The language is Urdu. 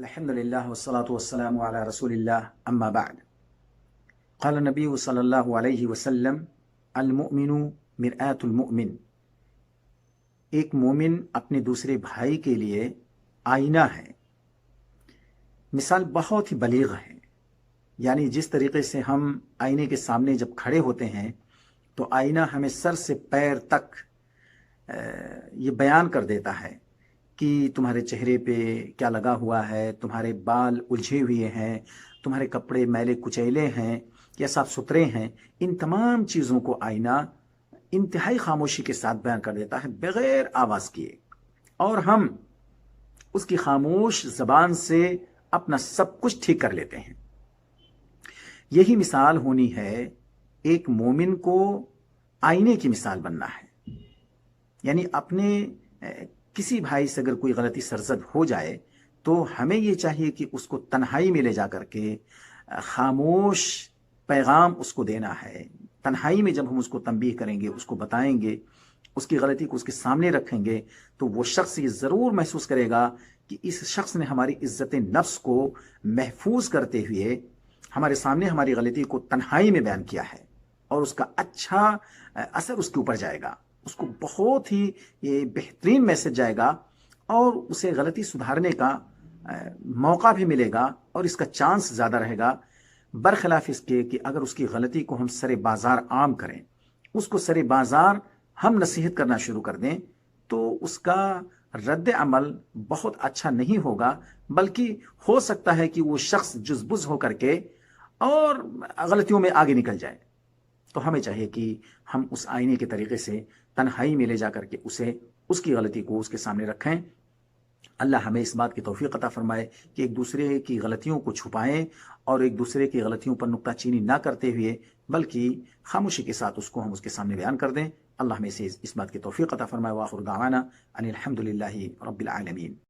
الحمد لله والصلاة والسلام على رسول الله أما بعد قال النبي صلى الله عليه وسلم المؤمن مرآة المؤمن ایک مومن اپنے دوسرے بھائی کے لیے آئینہ ہے۔ مثال بہت ہی بلیغ ہے، یعنی جس طریقے سے ہم آئینے کے سامنے جب کھڑے ہوتے ہیں تو آئینہ ہمیں سر سے پیر تک یہ بیان کر دیتا ہے کہ تمہارے چہرے پہ کیا لگا ہوا ہے، تمہارے بال الجھے ہوئے ہیں، تمہارے کپڑے میلے کچیلے ہیں یا صاف ستھرے ہیں۔ ان تمام چیزوں کو آئینہ انتہائی خاموشی کے ساتھ بیان کر دیتا ہے بغیر آواز کیے، اور ہم اس کی خاموش زبان سے اپنا سب کچھ ٹھیک کر لیتے ہیں۔ یہی مثال ہونی ہے، ایک مومن کو آئینے کی مثال بننا ہے، یعنی اپنے کسی بھائی سے اگر کوئی غلطی سرزد ہو جائے تو ہمیں یہ چاہیے کہ اس کو تنہائی میں لے جا کر کے خاموش پیغام اس کو دینا ہے۔ تنہائی میں جب ہم اس کو تنبیہ کریں گے، اس کو بتائیں گے، اس کی غلطی کو اس کے سامنے رکھیں گے، تو وہ شخص یہ ضرور محسوس کرے گا کہ اس شخص نے ہماری عزت نفس کو محفوظ کرتے ہوئے ہمارے سامنے ہماری غلطی کو تنہائی میں بیان کیا ہے، اور اس کا اچھا اثر اس کے اوپر جائے گا، اس کو بہت ہی یہ بہترین میسج جائے گا، اور اسے غلطی سدھارنے کا موقع بھی ملے گا، اور اس کا چانس زیادہ رہے گا، برخلاف اس کے کہ اگر اس کی غلطی کو ہم سر بازار عام کریں، اس کو سر بازار ہم نصیحت کرنا شروع کر دیں، تو اس کا رد عمل بہت اچھا نہیں ہوگا، بلکہ ہو سکتا ہے کہ وہ شخص جزبز ہو کر کے اور غلطیوں میں آگے نکل جائے۔ تو ہمیں چاہیے کہ ہم اس آئینے کے طریقے سے تنہائی میں لے جا کر کے اس کی غلطی کو اس کے سامنے رکھیں۔ اللہ ہمیں اس بات کی توفیق عطا فرمائے کہ ایک دوسرے کی غلطیوں کو چھپائیں، اور ایک دوسرے کی غلطیوں پر نکتہ چینی نہ کرتے ہوئے بلکہ خاموشی کے ساتھ اس کو ہم اس کے سامنے بیان کر دیں۔ اللہ ہمیں اس بات کی توفیق عطا فرمائے۔ وآخر دعوانا ان الحمد للہ رب العالمین۔